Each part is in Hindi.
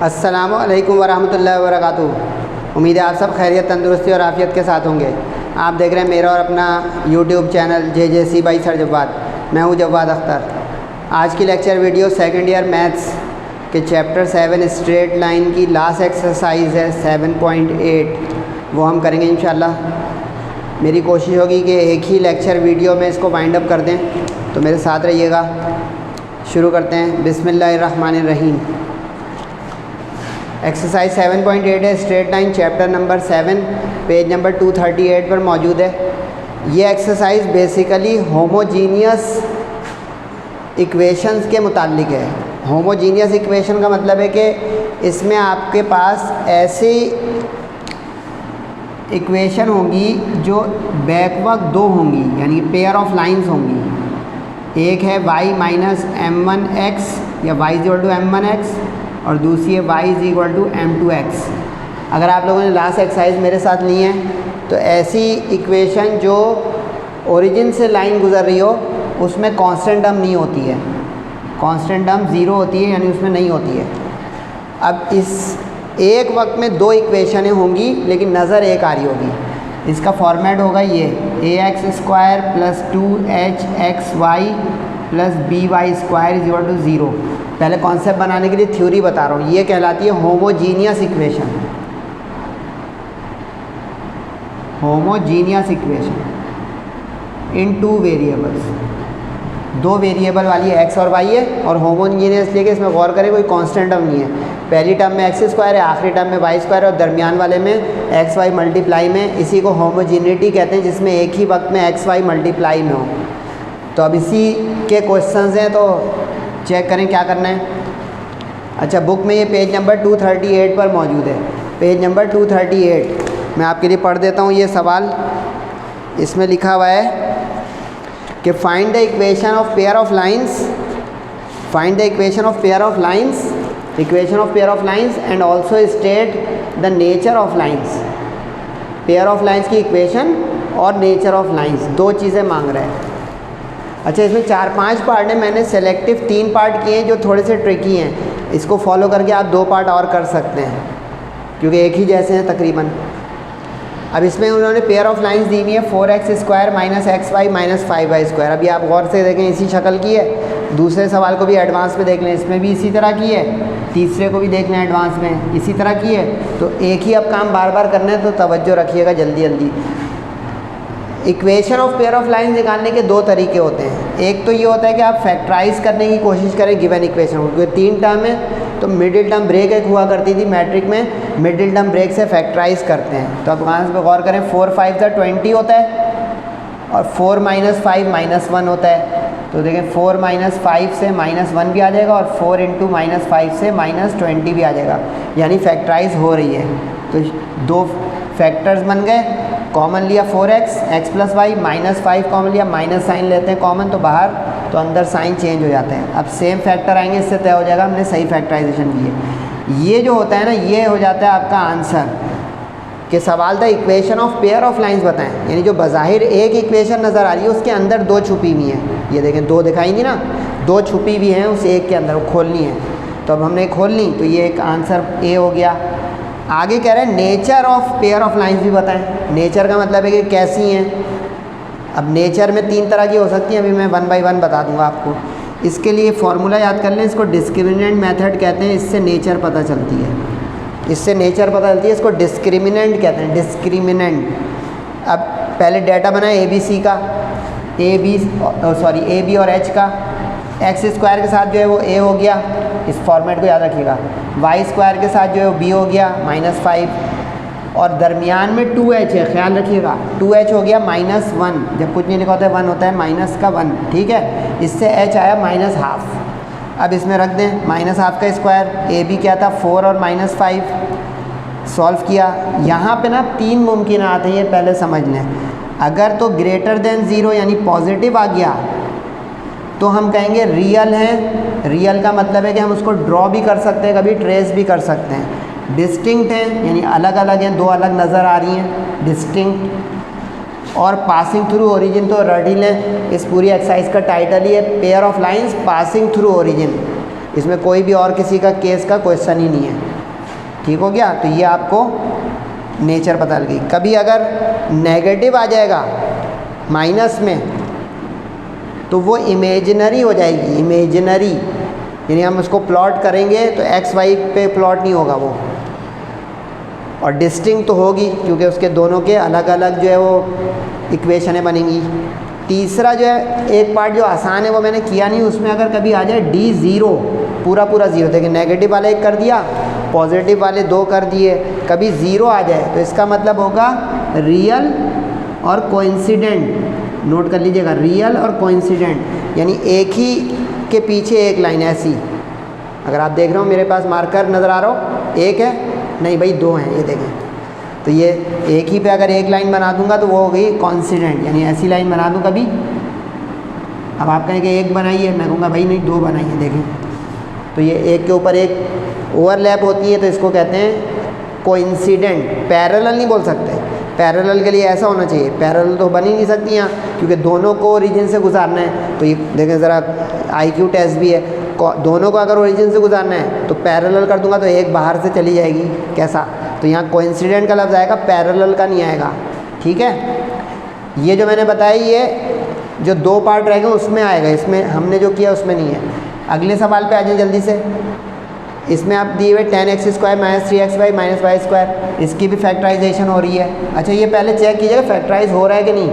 अस्सलामु अलैकुम वरहमतुल्लाहि वबरकातुहू। उम्मीद है आप सब खैरियत, तंदुरुस्ती और आफ़ियत के साथ होंगे। आप देख रहे हैं मेरा और अपना YouTube channel JJC by sir Jawwad. मैं हूं जव्वाद अख्तर। आज की lecture video second year maths के चैप्टर 7 स्ट्रेट लाइन की लास्ट एक्सरसाइज है 7.8, वो हम करेंगे इंशाल्लाह। मेरी कोशिश होगी कि एक ही लेक्चर वीडियो में इसको वाइंड अप कर दें, तो मेरे साथ रहिएगा। शुरू करते हैं। बिस्मिल्लाहिर्रहमानिर्रहीम। एक्सरसाइज 7.8 है, straight line, chapter number 7, page number 238 पर मौजूद है। ये एक्सरसाइज बेसिकली होमोजीनियस इक्वेशंस के मुताल्लिक है। होमोजीनियस इक्वेशन का मतलब है कि इसमें आपके पास ऐसी इक्वेशन होंगी जो बैकवर्ड दो होंगी, यानी पेयर ऑफ लाइंस होंगी। एक है y माइनस m1x या y is equal to m1x और दूसरी है y is equal to m2x। अगर आप लोगों ने लास्ट एक्सरसाइज मेरे साथ ली है तो ऐसी इक्वेशन जो ओरिजिन से लाइन गुजर रही हो उसमें कांस्टेंट टर्म नहीं होती है, कांस्टेंट टर्म ज़ीरो होती है, यानी उसमें नहीं होती है। अब इस एक वक्त में दो इक्वेशनें होंगी लेकिन नज़र एक आ रही होगी। इसका फॉर्मेट होगा ये ax² plus 2hxy plus by² is equal to 0। पहले कॉन्सेप्ट बनाने के लिए थ्योरी बता रहा हूँ। ये कहलाती है homogeneous equation. Homogeneous equation in two variables, दो वेरिएबल वाली है x और y है। और होमोजीनियस लेके इसमें गौर करें, कोई कांस्टेंट टर्म नहीं है। पहली टर्म में x² है, आखिरी टर्म में y² है और दरमियान वाले में xy मल्टीप्लाई में। इसी को होमोजीनिटी कहते हैं, जिसमें एक ही वक्त में xy मल्टीप्लाई में हो। तो अब इसी के क्वेश्चंस हैं, तो चेक करें क्या करना है। अच्छा, बुक में ये पेज नंबर 238 पर मौजूद है। पेज नंबर 238 मैं आपके लिए पढ़ देता हूँ ये सवाल। इसमें लिखा हुआ है कि find the equation of pair of lines, find the equation of pair of lines, equation of pair of lines and also state the nature of lines. Pair of lines की इक्वेशन और नेचर ऑफ लाइंस, दो चीज़ें मांग रहे हैं। अच्छा, इसमें 4-5 पार्ट हैं। मैंने सेलेक्टिव 3 पार्ट किए हैं जो थोड़े से ट्रिकी हैं। इसको फॉलो करके आप 2 पार्ट और कर सकते हैं क्योंकि एक ही जैसे हैं तकरीबन। अब इसमें उन्होंने पेयर ऑफ लाइंस दी हुई है 4x² minus xy minus 5y²। अभी आप गौर से देखें, इसी शक्ल की है। दूसरे सवाल को भी एडवांस में देख लें, इसमें भी इसी तरह की है। तीसरे को भी देख लें एडवांस में, इसी तरह की है। तो एक ही अब काम बार बार करना है, तो तवज्जो रखिएगा जल्दी जल्दी। Equation of pair of lines निकालने के दो तरीके होते हैं। एक तो ये होता है कि आप फैक्टराइज करने की कोशिश करें गिवन इक्वेशन को, क्योंकि 3 टर्म है तो मिडिल टर्म ब्रेक एक हुआ करती थी मैट्रिक में, मिडिल टर्म ब्रेक से फैक्टराइज करते हैं। तो आप वहाँ पे गौर करें, 4 5 20 होता है और 4 - 5 -1 होता है। तो देखें 4 - 5 से -1 भी आ जाएगा और 4 × -5 से -20 भी आ जाएगा, यानी फैक्टराइज हो रही है। तो दो फैक्टर्स बन गए, कॉमन लिया 4x, x + y, -5 कॉमन लिया, माइनस साइन लेते हैं कॉमन, तो बाहर तो अंदर साइन चेंज हो जाते हैं। अब सेम फैक्टर आएंगे, इससे तय हो जाएगा हमने सही फैक्टराइजेशन की है। ये जो होता है ना, ये हो जाता है आपका आंसर कि सवाल था equation of pair of lines बताएं, यानी जो बज़ाहिर एक इक्वेशन नज़र आ रही है उसके अंदर दो छुपी हुई हैं। ये देखें, दो दिखाई नहीं ना, दो छुपी हुई हैं उस एक के अंदर, वो खोलनी है। तो अब हमने खोल ली, तो ये एक आंसर ए हो गया। आगे कह रहे हैं nature of pair of lines भी बताएं। नेचर का मतलब है कि कैसी हैं। अब नेचर में 3 तरह की हो सकती हैं, अभी मैं 1 बाय 1 बता दूंगा आपको। इसके लिए फॉर्मूला याद कर लें, इसको डिस्क्रिमिनेंट मेथड कहते हैं। इससे नेचर पता चलती है, इससे नेचर पता चलती है। इसको डिस्क्रिमिनेंट कहते हैं, डिस्क्रिमिनेंट। अब पहले डाटा बनाए ABC का, ए बी और H का। x² के साथ जो है वो A हो गया, इस फॉर्मेट को याद रखिएगा। y² के साथ जो है वो B हो गया -5 और दरमियान में 2h है, ख्याल रखिएगा। 2h हो गया -1, जब कुछ नहीं लिखा होता है 1 होता है, माइनस का 1, ठीक है। इससे h आया -½ अब इसमें रख दें -½ का स्क्वायर। ए बी क्या था 4 और -5, सॉल्व किया। यहाँ पे ना 3 मुमकिनात हैं, ये पहले समझ लें। अगर तो ग्रेटर देन 0 यानी पॉजिटिव आ गया तो हम कहेंगे रियल है। रियल का मतलब है कि हम उसको ड्रॉ भी कर सकते हैं, कभी ट्रेस भी कर सकते हैं। डिस्टिंक्ट हैं, यानी अलग अलग हैं, दो अलग नज़र आ रही हैं, डिस्टिंक्ट। और पासिंग थ्रू ओरिजिन तो रट ही लें, इस पूरी एक्सरसाइज का टाइटल ही है pair of lines passing through origin. इसमें कोई भी और किसी का केस का क्वेश्चन ही नहीं है। ठीक हो गया। तो ये आपको नेचर पता लगी। कभी अगर नेगेटिव आ जाएगा माइनस में तो वो इमेजिनरी हो जाएगी, इमेजिनरी, यानी हम उसको प्लॉट करेंगे तो एक्स वाई पे प्लॉट नहीं होगा वो, और डिस्टिंक्ट तो होगी क्योंकि उसके दोनों के अलग अलग जो है वो इक्वेशनें बनेंगी। तीसरा जो है एक पार्ट जो आसान है वो मैंने किया नहीं, उसमें अगर कभी आ जाए डी ज़ीरो, पूरा पूरा ज़ीरो, देखिए नेगेटिव वाले एक कर दिया, पॉजिटिव वाले दो कर दिए, कभी ज़ीरो आ जाए तो इसका मतलब होगा रियल और कोइंसिडेंट। नोट कर लीजिएगा, रियल और कोइंसिडेंट, यानी एक ही के पीछे एक लाइन ऐसी। अगर आप देख रहे हो मेरे पास मार्कर नज़र आ रहा हो, एक है नहीं भाई दो हैं, ये देखें, तो ये एक ही पे अगर एक लाइन बना दूंगा तो वो हो गई कॉन्सिडेंट, यानी ऐसी लाइन बना दूँ कभी। अब आप कहेंगे एक बनाइए, मैं कहूँगा भाई नहीं दो बनाइए, देखें तो ये एक के ऊपर एक ओवरलैप होती है, तो इसको कहते हैं कोइंसिडेंट। पैरेलल नहीं बोल सकते, पैरेलल के लिए ऐसा होना चाहिए, पैरेलल तो बन ही नहीं सकती यहाँ क्योंकि दोनों को ओरिजिन से गुजारना है। तो ये देखें ज़रा, आईक्यू टेस्ट भी है, दोनों को अगर ओरिजिन से गुजारना है तो पैरेलल कर दूंगा तो एक बाहर से चली जाएगी, कैसा, तो यहाँ कोइंसिडेंट का लफ्ज़ आएगा, पैरेलल का नहीं आएगा। ठीक है, ये जो मैंने बताया ये जो दो पार्ट रहेंगे उसमें आएगा, इसमें हमने जो किया उसमें नहीं है। अगले सवाल पे आ जाए जल्दी से। इसमें आप दिए हुए 10x² minus 3xy minus Y square, इसकी भी फैक्टराइजेशन हो रही है। अच्छा ये पहले चेक कीजिएगा फैक्टराइज हो रहा है कि नहीं,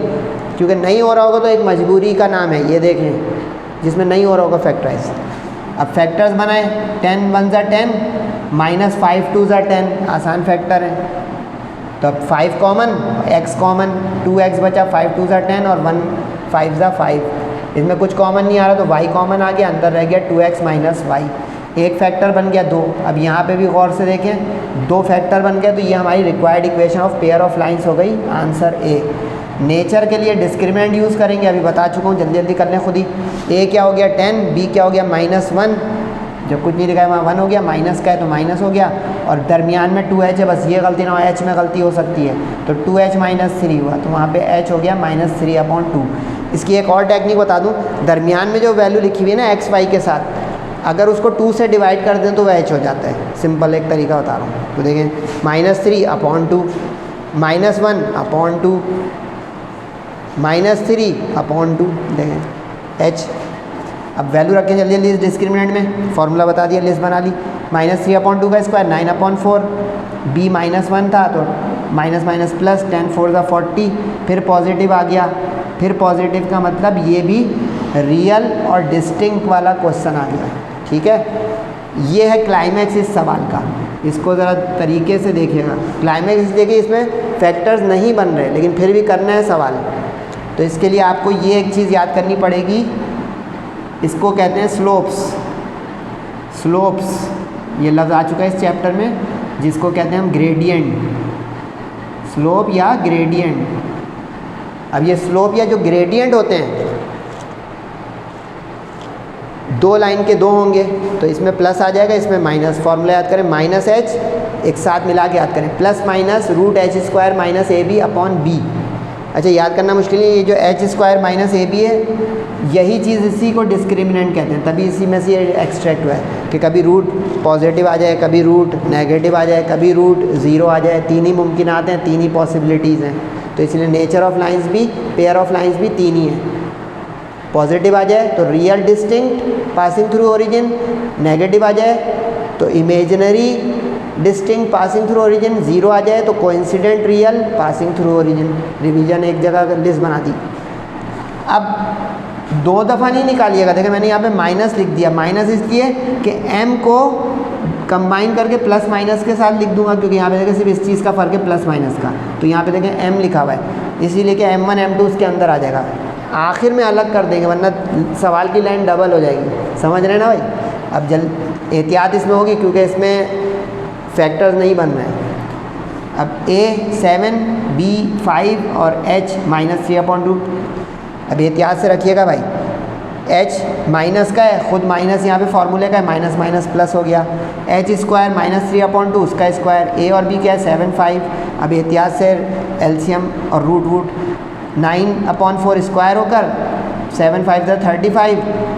क्योंकि नहीं हो रहा होगा तो एक मजबूरी का नाम है, ये देखें जिसमें नहीं हो रहा होगा फैक्टराइज। अब फैक्टर्स बनाए, 10 1 ज़ा 10 माइनस 5 2 ज़ा 10, आसान फैक्टर है। तो अब 5 कॉमन, x कॉमन, 2x बचा, 5 2 ज़ा 10 और 1 5 ज़ा 5। इसमें कुछ कॉमन नहीं आ रहा तो y कॉमन आ गया, अंदर रह गया 2x माइनस वाई। एक फैक्टर बन गया दो। अब यहाँ पे भी गौर से देखें, दो फैक्टर बन गए तो ये हमारी required equation of pair of lines हो गई, आंसर ए। नेचर के लिए डिस्क्रिमिनेंट यूज़ करेंगे, अभी बता चुका हूँ, जल्दी जल्दी कर लें खुद ही। ए क्या हो गया 10, बी क्या हो गया -1, जब कुछ नहीं लिखा है वहाँ 1 हो गया, माइनस का है तो माइनस हो गया, और दरमियान में 2h है, बस ये गलती ना हो, h में गलती हो सकती है, तो 2h माइनस 3 हुआ, तो वहाँ पे h हो गया -3/2। इसकी एक और टेक्निक बता दूँ, दरमियान में जो वैल्यू लिखी हुई है ना x y के साथ, अगर उसको 2 से डिवाइड कर दें तो वह h हो जाता है। सिंपल एक तरीका बता रहा हूँ, तो देखें -3/2, -1/2, -3/2, देखें h। अब वैल्यू रखें जल्दी जल्दी इस डिस्क्रिमिनेंट में, फॉर्मूला बता दिया, लिस्ट बना ली, -3/2 का स्क्वायर 9/4, b -1 था तो माइनस माइनस प्लस, 10 4 ज़ा 40, फिर पॉजिटिव आ गया, फिर पॉजिटिव का मतलब ये भी रियल और डिस्टिंक्ट वाला क्वेश्चन आ गया। ठीक है, ये है क्लाइमैक्स इस सवाल का, इसको ज़रा तरीके से देखिएगा। क्लाइमैक्स देखिए, इसमें फैक्टर्स नहीं बन रहे लेकिन फिर भी करना है सवाल, तो इसके लिए आपको ये एक चीज़ याद करनी पड़ेगी, इसको कहते हैं स्लोप्स। स्लोप्स ये लफ्ज़ आ चुका है इस चैप्टर में, जिसको कहते हैं हम ग्रेडियंट, स्लोप या ग्रेडियंट। अब ये स्लोप या जो ग्रेडियंट होते हैं, दो लाइन के दो होंगे तो इसमें प्लस आ जाएगा, इसमें माइनस। फॉर्मूला याद करें, -h एक साथ मिला के याद करें, +- √h² - ab/b। अच्छा याद करना मुश्किल नहीं, ये जो h² - ab है यही चीज़ इसी को डिस्क्रिमिनेंट कहते हैं, तभी इसी में से ये एक्सट्रैक्ट हुआ है कि कभी रूट पॉजिटिव आ जाए, कभी रूट नेगेटिव आ जाए, कभी रूट 0 आ जाए। तीन ही मुमकिन आते हैं, तीन ही पॉसिबिलिटीज़ हैं, तो इसलिए नेचर ऑफ लाइंस भी, पेयर ऑफ लाइंस भी तीन ही हैं। पॉजिटिव आ जाए तो real distinct passing through origin, negative आ जाए तो imaginary distinct passing through origin, 0 आ जाए तो coincident real passing through origin. Revision एक जगह लिस्ट बना दी। अब दो दफ़ा नहीं निकालिएगा, देखिए मैंने यहाँ पे माइनस लिख दिया, माइनस इसलिए कि m को कंबाइन करके प्लस माइनस के साथ लिख दूंगा, क्योंकि यहाँ पे देखिए सिर्फ इस चीज़ का फ़र्क है प्लस माइनस का, तो यहाँ पे देखें m लिखा हुआ है, इसीलिए कि m1 m2 उसके अंदर आ जाएगा, आखिर में अलग कर देंगे वरना सवाल की लाइन डबल हो जाएगी। समझ रहे हैं ना भाई। अब जल्द एहतियात इसमें होगी क्योंकि इसमें फैक्टर्स नहीं बन रहे हैं। अब a 7, b 5 और h -3/2। अब एहतियात से रखिएगा भाई, h माइनस का है, खुद माइनस यहाँ पे फॉर्मूले का है, माइनस माइनस प्लस हो गया, h² -3/2 उसका स्क्वायर, a और b क्या है 7 5। अब एहतियात से एलसीएम और रूट 9/4 स्क्वायर होकर 7 5 = 35,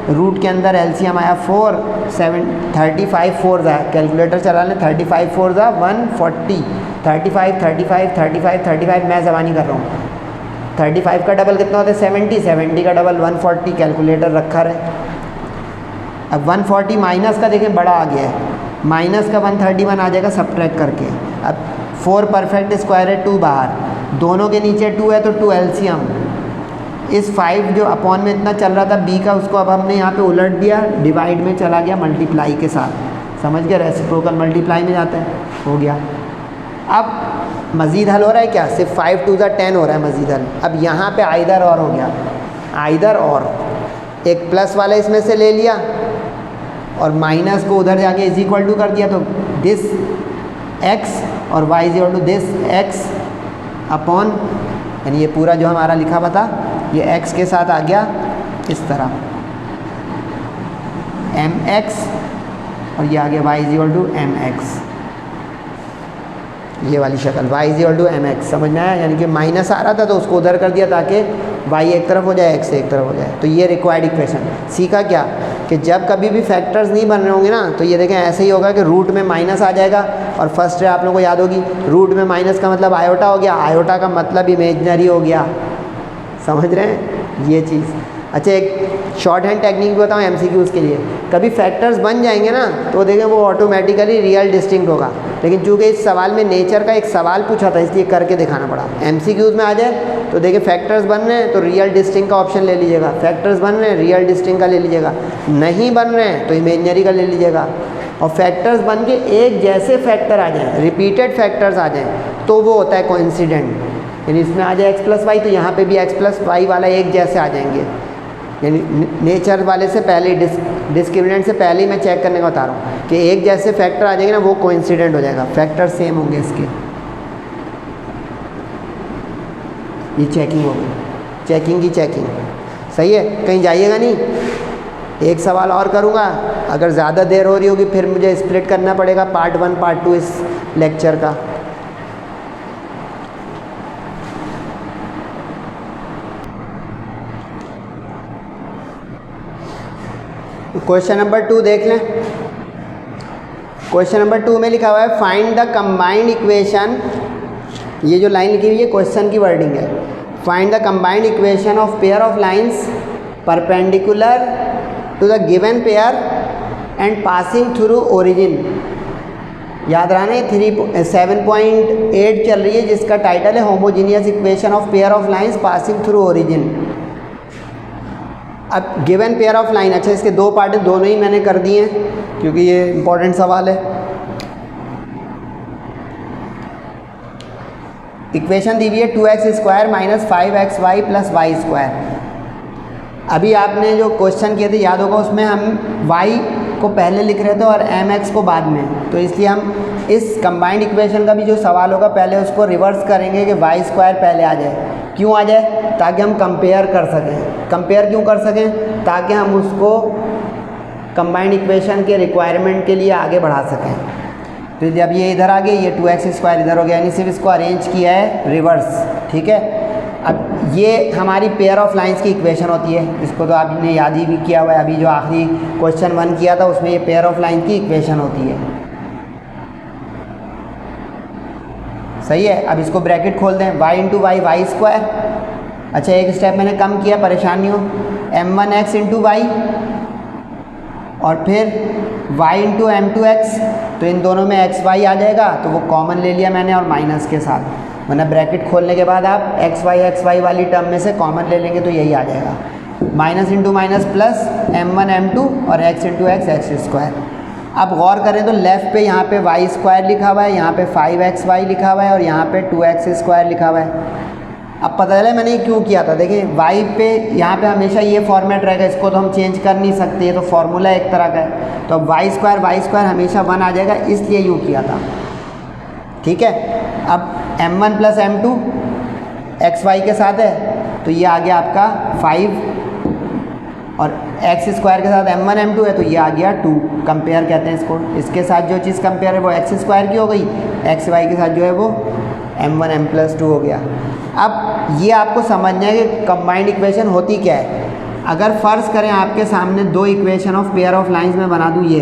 रूट के अंदर एलसीएम आया 4, 35 4 ज़ा कैलकुलेटर चला लें, 35 4 ज़ा 140, 35 35 35 35, मैं ज़बानी कर रहा हूँ। 35 का डबल कितना होता है 70, 70 का डबल 140, कैलकुलेटर रखा रहे। अब 140 माइनस का देखें बड़ा आ गया है, माइनस का 131 आ जाएगा सब्ट्रैक्ट करके। अब 4 परफेक्ट स्क्वायर है, 2 बाहर, दोनों के नीचे 2 है तो 2 एलसीएम। इस 5 जो अपॉन में इतना चल रहा था b का, उसको अब हमने यहाँ पे उलट दिया, डिवाइड में चला गया मल्टीप्लाई के साथ, समझ गए, रेसिप्रोकल मल्टीप्लाई में जाता है, हो गया। अब मज़ीद हल हो रहा है क्या, सिर्फ 5 2 10 हो रहा है मज़ीद हल। अब यहाँ पे आइदर और हो गया, आइदर और, एक प्लस वाला इसमें से ले लिया और माइनस को उधर जाके इज इक्वल टू कर दिया, तो दिस x और y is equal to this x upon, यानी ये पूरा जो हमारा लिखा हुआ था ये x के साथ आ गया इस तरह mx, और ये आ गया y is equal to mx, ये वाली शक्ल y is equal to mx, समझ में आया। यानी कि माइनस आ रहा था तो उसको उधर कर दिया ताकि y एक तरफ हो जाए, x एक तरफ हो जाए। तो ये रिक्वायर्ड इक्वेशन। सीखा क्या कि जब कभी भी फैक्टर्स नहीं बन रहे होंगे ना, तो ये देखें ऐसे ही होगा कि रूट में माइनस आ जाएगा, और फर्स्ट आप लोगों को याद होगी, रूट में माइनस का मतलब आयोटा हो गया, आयोटा का मतलब इमेजनरी हो गया, समझ रहे हैं ये चीज़। अच्छा, एक शॉर्ट हैंड टेक्निक भी बताऊँ एमसीक्यूज़ के लिए। कभी फैक्टर्स बन जाएंगे ना तो देखें वो ऑटोमेटिकली रियल डिस्टिंक्ट होगा, लेकिन चूँकि इस सवाल में नेचर का एक सवाल पूछा था इसलिए करके दिखाना पड़ा। एमसीक्यूज़ में आ जाए तो देखिए फैक्टर्स बन रहे हैं तो रियल डिस्टिंक्ट का ऑप्शन ले लीजिएगा, फैक्टर्स बन रहे हैं रियल डिस्टिंक्ट का ले लीजिएगा, नहीं बन रहे हैं तो इमेजनरी का ले लीजिएगा। और फैक्टर्स बन के एक जैसे फैक्टर आ जाएँ, रिपीटेड फैक्टर्स आ जाएँ, तो वो होता है कोइंसिडेंट, यानी इसमें आ जाए x प्लस वाई तो यहाँ पे भी x प्लस वाई वाला एक जैसे आ जाएंगे, यानी नेचर वाले से पहले, डिस्क्रिमिनेंट से पहले ही मैं चेक करने का बता रहा हूँ कि एक जैसे फैक्टर आ जाएंगे ना, वो कोइंसिडेंट हो जाएगा, फैक्टर सेम होंगे इसके। ये चेकिंग हो गई, चेकिंग की चेकिंग, सही है, कहीं जाइएगा नहीं। एक सवाल और करूँगा, अगर ज़्यादा देर हो रही होगी फिर मुझे स्प्लिट करना पड़ेगा पार्ट 1 पार्ट 2 इस लेक्चर का। क्वेश्चन नंबर 2 देख लें। क्वेश्चन नंबर 2 में लिखा हुआ है फाइंड द कंबाइंड इक्वेशन, ये जो लाइन लिखी हुई है क्वेश्चन की वर्डिंग है, find the combined equation of pair of lines perpendicular to the given pair and passing through origin. याद रखना 7.8 चल रही है जिसका टाइटल है homogeneous equation of pair of lines passing through origin. अब गिवन पेयर ऑफ लाइन, अच्छा इसके दो पार्ट हैं, दोनों ही मैंने कर दिए हैं क्योंकि ये इंपॉर्टेंट सवाल है। इक्वेशन दी हुई है 2x² minus 5xy plus Y square. अभी आपने जो क्वेश्चन किए थे याद होगा, उसमें हम y को पहले लिख रहे थे और mx को बाद में, तो इसलिए हम इस कंबाइंड इक्वेशन का भी जो सवाल होगा पहले उसको रिवर्स करेंगे कि y² पहले आ जाए। क्यों आ जाए? ताकि हम कंपेयर कर सकें। कंपेयर क्यों कर सकें? ताकि हम उसको कंबाइंड इक्वेशन के रिक्वायरमेंट के लिए आगे बढ़ा सकें। तो जब ये इधर आ गए, ये 2x² इधर हो गया, यानी सिर्फ इसको अरेंज किया है रिवर्स, ठीक है। अब ये हमारी पेयर ऑफ लाइंस की इक्वेशन होती है, इसको तो आपने याद ही भी किया हुआ है, अभी जो आखिरी क्वेश्चन 1 किया था उसमें ये पेयर ऑफ लाइन की इक्वेशन होती है, सही है। अब इसको ब्रैकेट खोल दें, y into y y square. अच्छा एक स्टेप मैंने कम किया, परेशान नहीं हो, m1x इंटू वाई और फिर y इंटू m2x, तो इन दोनों में x y आ जाएगा तो वो कॉमन ले लिया मैंने और माइनस के साथ, वरना ब्रैकेट खोलने के बाद आप x y वाली टर्म में से कॉमन ले लेंगे तो यही आ जाएगा, minus into minus plus m1 m2 और x इंटू x स्क्वायर। अब गौर करें तो लेफ़्ट पे यहाँ पे y² लिखा हुआ है, यहाँ पे 5xy लिखा हुआ है और यहाँ पे 2x² लिखा हुआ है। अब पता चला मैंने क्यों किया था, देखिए y पे यहाँ पे हमेशा ये फॉर्मेट रहेगा, इसको तो हम चेंज कर नहीं सकते, ये तो फार्मूला एक तरह का है, तो अब y² हमेशा 1 आ जाएगा, इसलिए यूँ किया था, ठीक है। अब m1 प्लस m2 xy के साथ है तो ये आ गया आपका 5 और x² के साथ m1 m2 है तो ये आ गया 2। कंपेयर कहते हैं इसको, इसके साथ जो चीज़ कंपेयर है वो x² की हो गई, xy के साथ जो है वो m1 m+2 हो गया। अब ये आपको समझना है कि कंबाइंड इक्वेशन होती क्या है। अगर फ़र्ज़ करें आपके सामने दो equation of pair of lines में बना दूँ ये,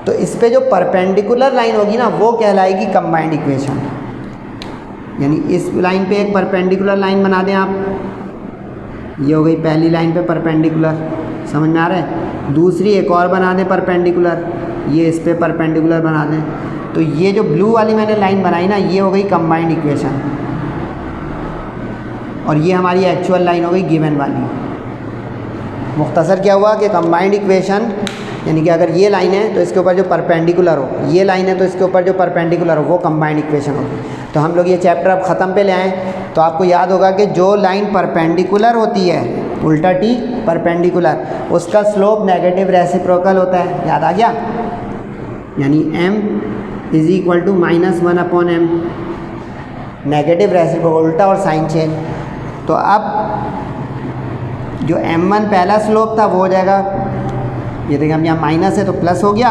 तो इस पे जो परपेंडिकुलर लाइन होगी ना वो कहलाएगी कंबाइंड इक्वेशन। यानी इस लाइन पे एक परपेंडिकुलर लाइन बना दें आप, ये हो गई पहली लाइन पे परपेंडिकुलर, समझ में आ रहा है। दूसरी एक और बना दें परपेंडिकुलर, ये इस पे परपेंडिकुलर बना दें, तो ये जो ब्लू वाली मैंने लाइन बनाई ना ये हो गई कंबाइंड इक्वेशन, और ये हमारी एक्चुअल लाइन हो गई गिवन वाली। मुख्तसर क्या हुआ कि कंबाइंड इक्वेशन यानी कि अगर ये लाइन है तो इसके ऊपर जो परपेंडिकुलर हो, ये लाइन है तो इसके ऊपर जो परपेंडिकुलर हो वो कंबाइंड इक्वेशन होगी। तो हम लोग ये चैप्टर अब ख़त्म पे ले आएँ तो आपको याद होगा कि जो लाइन परपेंडिकुलर होती है उल्टा टी परपेंडिकुलर, उसका स्लोप नेगेटिव रेसिप्रोकल होता है, याद आ गया। यानी m is equal to -1/m, negative reciprocal उल्टा और साइन चेंज। तो अब जो m1 पहला स्लोप था वो हो जाएगा, ये देखिए हम यहाँ माइनस है तो प्लस हो गया,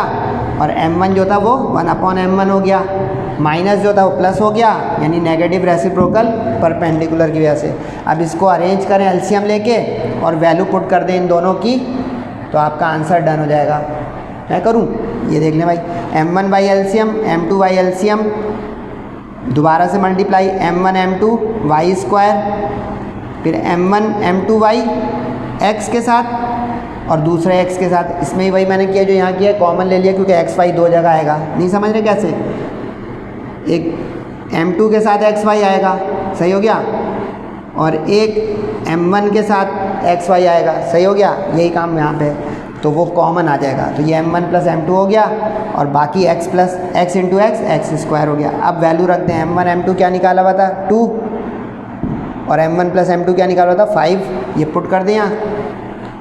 और m1 जो था वो 1/m1 हो गया, माइनस जो था वो प्लस हो गया, यानी नेगेटिव रेसिप्रोकल परपेंडिकुलर की वजह से। अब इसको अरेंज करें एलसीएम लेके और वैल्यू पुट कर दें इन दोनों की, तो आपका आंसर डन हो जाएगा। मैं करूँ, ये देख लें भाई, m1 by LCM m2 by LCM, दोबारा से multiply m1 m2 Y square, फिर m1 m2 वाई एक्स के साथ और दूसरे x के साथ। इसमें ही वही मैंने किया जो यहाँ किया, कॉमन ले लिया क्योंकि x y दो जगह आएगा। नहीं समझ रहे कैसे, एक m2 के साथ x y आएगा, सही हो गया, और एक m1 के साथ x y आएगा, सही हो गया। यही काम यहाँ पे, तो वो कॉमन आ जाएगा, तो ये m1 प्लस m2 हो गया और बाकी x plus x into x x square हो गया। अब वैल्यू रखते हैं, m1 m2 क्या निकाला हुआ था 2 और m1 प्लस m2 क्या निकाला हुआ था 5, ये पुट कर दें यहाँ,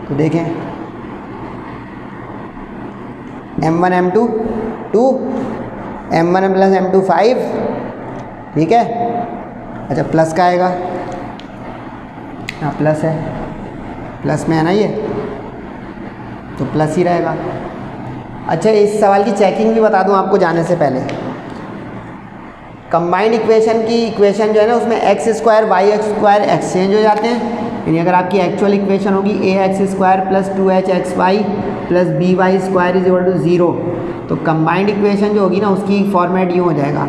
तो देखें m1 m2 2, m1 plus m2 5, ठीक है। अच्छा प्लस का आएगा, हाँ प्लस है, प्लस में है ना ये, तो प्लस ही रहेगा। अच्छा इस सवाल की चेकिंग भी बता दूं आपको जाने से पहले, कंबाइंड इक्वेशन की इक्वेशन जो है ना उसमें X square Y X square exchange हो जाते हैं। यानी अगर आपकी एक्चुअल इक्वेशन होगी A X square plus 2h x Y plus B Y square is equal to 0, तो कंबाइंड इक्वेशन जो होगी ना उसकी फॉर्मेट यूँ हो जाएगा,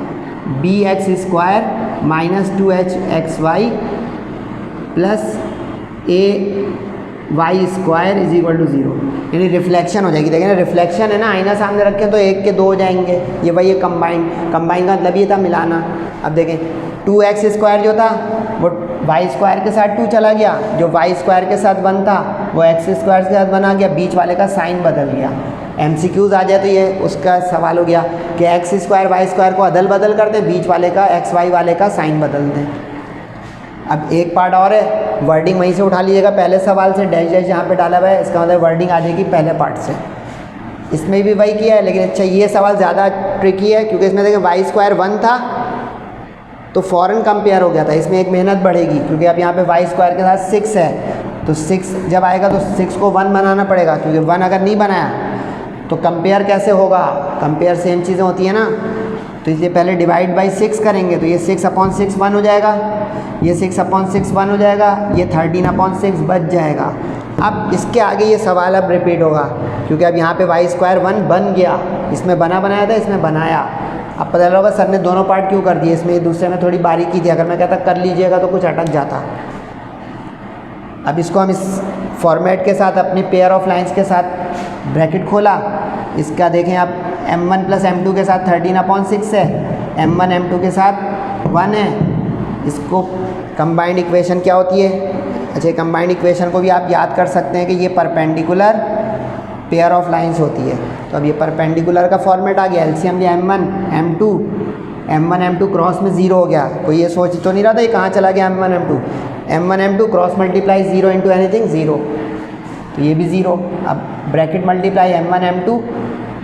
b x square minus 2h x Y plus a y square is equal to 0, यानी रिफ्लेक्शन हो जाएगी। देखिए ना रिफ्लेक्शन है ना, आईना सामने रखें तो एक के दो हो जाएंगे, ये वही है कंबाइंड का मतलब ये था मिलाना। अब देखें 2x स्क्वायर जो था वो वाई स्क्वायर के साथ 2 चला गया, जो वाई स्क्वायर के साथ 1 था वो एक्स स्क्वायर के साथ 1 आ गया, बीच वाले का साइन बदल गया। MCQs आ जाए तो ये उसका सवाल हो गया कि एक्स स्क्वायर वाई स्क्वायर को अदल बदल कर दें, बीच वाले का एक्स वाई वाले का साइन बदल दें। अब एक पार्ट और है, वर्डिंग वहीं से उठा लीजिएगा पहले सवाल से, डैश डैश यहाँ पे डाला हुआ है, इसका मतलब वर्डिंग आ जाएगी पहले पार्ट से। इसमें भी वही किया है, लेकिन अच्छा ये सवाल ज़्यादा ट्रिकी है क्योंकि इसमें देखिए वाई स्क्वायर 1 था तो फ़ौरन कंपेयर हो गया था, इसमें एक मेहनत बढ़ेगी क्योंकि अब यहाँ पे वाई स्क्वायर के साथ 6 है, तो 6 जब आएगा तो 6 को 1 बनाना पड़ेगा, क्योंकि 1 अगर नहीं बनाया तो कंपेयर कैसे होगा, कंपेयर सेम चीज़ें होती हैं ना, तो इसलिए पहले डिवाइड बाई 6 करेंगे तो ये 6/6 1 हो जाएगा, ये 6/6 1 हो जाएगा, ये 13/6 बच जाएगा। अब इसके आगे ये सवाल अब रिपीट होगा क्योंकि अब यहाँ पे वाई स्क्वायर 1 बन गया, इसमें बनाया था, इसमें बनाया। अब पता चला होगा सर ने दोनों पार्ट क्यों कर दिए, इसमें एक दूसरे में थोड़ी बारीकी थी, अगर मैं कहता कर लीजिएगा तो कुछ अटक जाता। अब इसको हम इस फॉर्मेट के साथ अपनी पेयर ऑफ लाइंस के साथ ब्रैकेट खोला, इसका देखें आप m1 प्लस m2 के साथ 13/6 है, m1 m2 के साथ 1 है, इसको कंबाइंड इक्वेशन क्या होती है। अच्छा कंबाइंड इक्वेशन को भी आप याद कर सकते हैं कि ये परपेंडिकुलर पेयर ऑफ लाइंस होती है। तो अब ये परपेंडिकुलर का फॉर्मेट आ गया, एलसीएम लिया m1 m2 क्रॉस में 0 हो गया, कोई ये सोच तो नहीं रहा था ये कहाँ चला गया m1 m2 cross multiply 0 into anything 0, तो ये भी 0। अब ब्रैकेट मल्टीप्लाई m1 m2,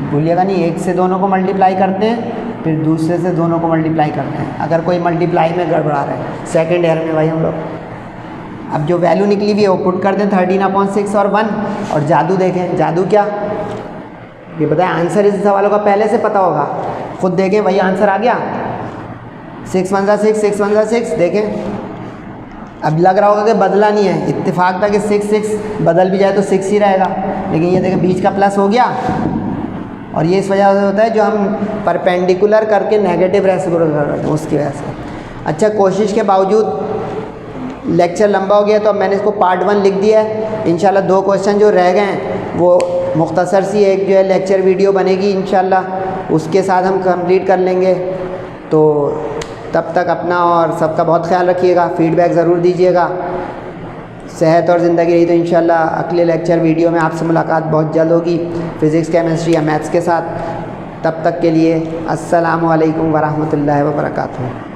भूलिएगा नहीं एक से दोनों को मल्टीप्लाई करते हैं फिर दूसरे से दोनों को मल्टीप्लाई करते हैं, अगर कोई मल्टीप्लाई में गड़बड़ा रहा है सेकेंड ईयर में भाई हम लोग। अब जो वैल्यू निकली हुई है वो पुट कर दें 13/6 और 1, और जादू देखें, जादू क्या ये बताएं, आंसर इस सवालों का पहले से पता होगा, खुद देखें वही आंसर आ गया, 6 1 6 6 1 6 देखें। अब लग रहा होगा कि बदला नहीं है, इत्तेफाक था कि 6 6 बदल भी जाए तो 6 ही रहेगा, लेकिन ये देखिए बीच का प्लस हो गया, और ये इस वजह से होता है जो हम परपेंडिकुलर करके नेगेटिव रेसिप्रोकल करते हैं उसकी वजह से। अच्छा, कोशिश के बावजूद लेक्चर लंबा हो गया तो अब मैंने इसको पार्ट 1 लिख दिया है। इंशाल्लाह 2 क्वेश्चन जो रह गए हैं वो मुख्तसर सी एक जो है लेक्चर वीडियो बनेगी इंशाल्लाह, उसके साथ हम कंप्लीट कर लेंगे। तो तब तक अपना और सबका बहुत ख्याल रखिएगा, फ़ीडबैक ज़रूर दीजिएगा। सेहत और ज़िंदगी रही तो इंशाल्लाह अगले लेक्चर वीडियो में आपसे मुलाकात बहुत जल्द होगी, फ़िज़िक्स, केमिस्ट्री या मैथ्स के साथ। तब तक के लिए अस्सलामु अलैकुम वरहमतुल्लाहि व बरकातुहू।